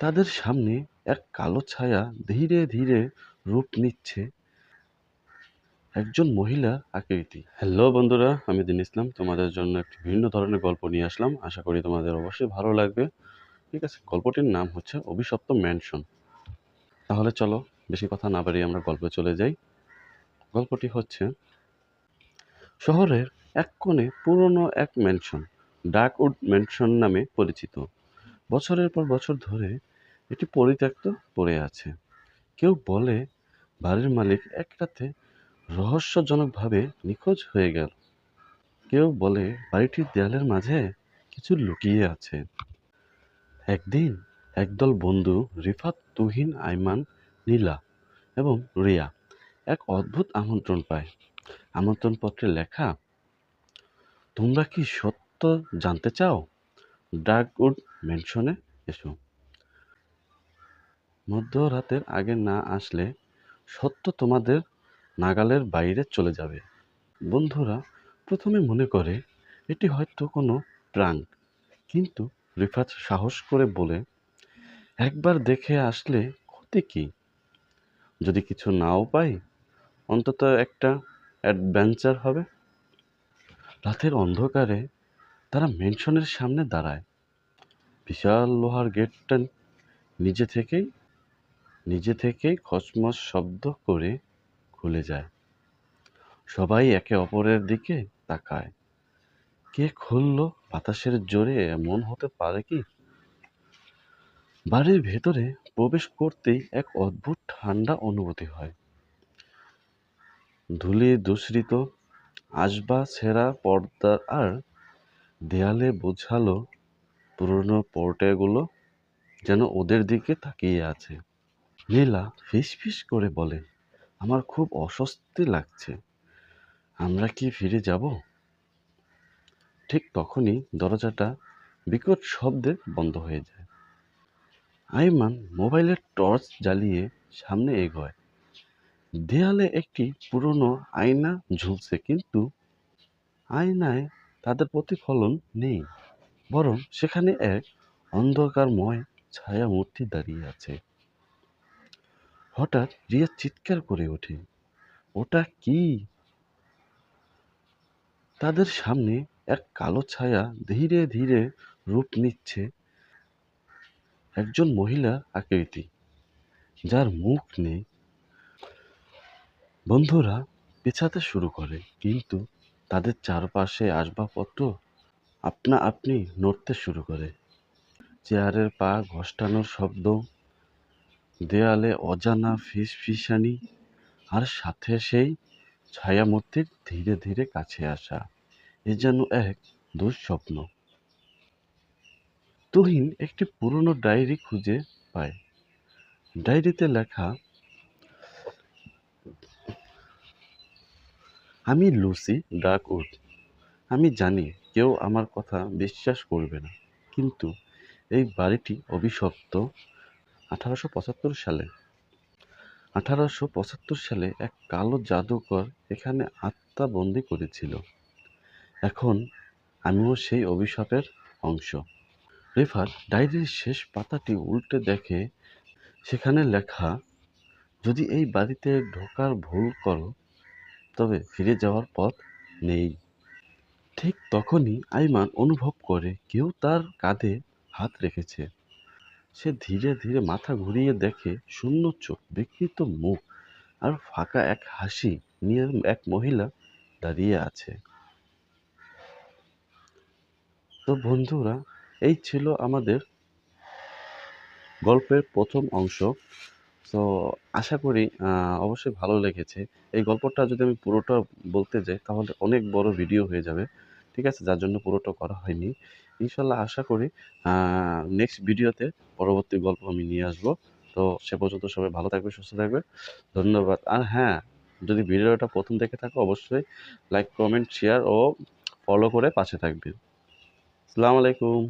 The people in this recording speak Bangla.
তাদের সামনে এক কালো ছায়া ধীরে ধীরে রূপ নিচ্ছে একজন মহিলার আকৃতি। হ্যালো বন্ধুরা, আমি দিন ইসলাম তোমাদের জন্য একটি ভিন্ন ধরনের গল্প নিয়ে আসলাম। আশা করি তোমাদের অবশ্যই ভালো লাগবে। ঠিক আছে, গল্পটির নাম হচ্ছে অভিশপ্ত ম্যানশন। তাহলে চলো বেশি কথা না বাড়িয়ে আমরা গল্পে চলে যাই। গল্পটি হচ্ছে শহরের এক কোণে পুরনো এক ম্যানশন, ডার্কউড ম্যানশন নামে পরিচিত। বছরের পর বছর ধরে এটি পরিত্যক্ত পড়ে আছে। কেউ বলে বাড়ির মালিক এক রাতে রহস্যজনকভাবে নিখোঁজ হয়ে গেল। কেউ বলে বাড়িটির দেয়ালের মাঝে কিছু লুকিয়ে আছে। একদিন একদল বন্ধু রিফাত, তুহিন, আইমান, নীলা এবং রিয়া এক অদ্ভুত আমন্ত্রণ পায়। আমন্ত্রণপত্রে লেখা, তোমরা কি সত্য জানতে চাও? ডার্কউড ম্যানশনে এসো। মধ্যরাতের আগে না আসলে সত্য তোমাদের নাগালের বাইরে চলে যাবে। বন্ধুরা প্রথমে মনে করে এটি হয়তো কোনো প্রাঙ্ক, কিন্তু রিফাত সাহস করে বলে, একবার দেখে আসলে ক্ষতি কি? যদি কিছু নাও পাই, অন্তত একটা অ্যাডভেঞ্চার হবে। রাতের অন্ধকারে তারা ম্যানশনের সামনে দাঁড়ায়। বিশাল লোহার গেটটা নিজে থেকেই খচমচ শব্দ করে খুলে যায়। সবাই একে অপরের দিকে তাকায়। কে খুললো? বাতাসের জোরে এমন হতে পারে কি? বাড়ির ভেতরে প্রবেশ করতেই এক অদ্ভুত ঠান্ডা অনুভূতি হয়। ধূলি দূষিত আসবাব, ছেঁড়া পর্দা আর দেয়ালে বোঝালো পুরনো পোর্ট্রেটগুলো যেন ওদের দিকে তাকিয়ে আছে। নীলা ফিসফিস করে বলে, আমার খুব অস্বস্তি লাগছে। আমরা কি ফিরে যাব? ঠিক তখনই দরজাটা বিকট শব্দে বন্ধ হয়ে যায়। আইমান মোবাইলের টর্চ জ্বালিয়ে সামনে এগোয়। দেয়ালে একটি পুরনো আয়না ঝুলছে, কিন্তু আয়নায় তাদের প্রতিফলন নেই। বরং সেখানে এক অন্ধকারময় ছায়ামূর্তি দাঁড়িয়ে আছে। হঠাৎ রিয়া চিৎকার করে ওঠে, ওটা কি? তাদের সামনে এক কালো ছায়া ধীরে ধীরে রূপ নিচ্ছে একজন মহিলার আকৃতি, যার মুখ নেই। বন্ধুরা পেছাতে শুরু করে, কিন্তু তাদের চারপাশে আসবাবপত্র আপনা আপনি নড়তে শুরু করে। চেয়ারের পা ঘষ্টানোর শব্দ, দেয়ালে অজানা ফিসফিসানি, আর সাথে সেই ছায়ামূর্তির ধীরে ধীরে কাছে আসা। এ যেন এক দুঃস্বপ্ন। তুহিন একটি পুরনো ডায়েরি খুঁজে পায়। ডায়েরিতে লেখা, আমি লুসি ডার্কউড। আমি জানি কেউ আমার কথা বিশ্বাস করবে না, কিন্তু এই বাড়িটি অভিশপ্ত। 1875 সালে 1875 সালে এক কালো জাদুকর এখানে আত্মা বন্দি করেছিল। এখন আমিও সেই অভিশাপের অংশ। রেফার ডায়েরির শেষ পাতাটি উল্টে দেখে, সেখানে লেখা, যদি এই বাড়িতে ঢোকার ভুল করো, তবে ফিরে যাওয়ার পথ নেই। ঠিক তখনই আইমান অনুভব করে কেউ তার কাঁধে হাত রেখেছে। সে ধীরে ধীরে মাথা ঘুরিয়ে দেখে শূন্য চোখ, বিকৃত মুখ আর ফাঁকা এক হাসি নিয়ে এক মহিলা দাঁড়িয়ে আছে। তো বন্ধুরা, এই ছিল আমাদের গল্পের প্রথম অংশ। তো আশা করি অবশ্যই ভালো লেগেছে। এই গল্পটা যদি আমি পুরোটা বলতে যাই তাহলে অনেক বড় ভিডিও হয়ে যাবে। ঠিক আছে? যার জন্য পুরোটা করা হয়নি। ইনশাআল্লাহ আশা করি নেক্সট ভিডিওতে পরবর্তী গল্প আমি নিয়ে আসবো। তো সে পর্যন্ত সবাই ভালো থাকবে, সুস্থ থাকবে। ধন্যবাদ। আর হ্যাঁ, যদি ভিডিওটা প্রথম দেখে থাকো অবশ্যই লাইক, কমেন্ট, শেয়ার ও ফলো করে পাশে থাকবে। আসসালামু আলাইকুম।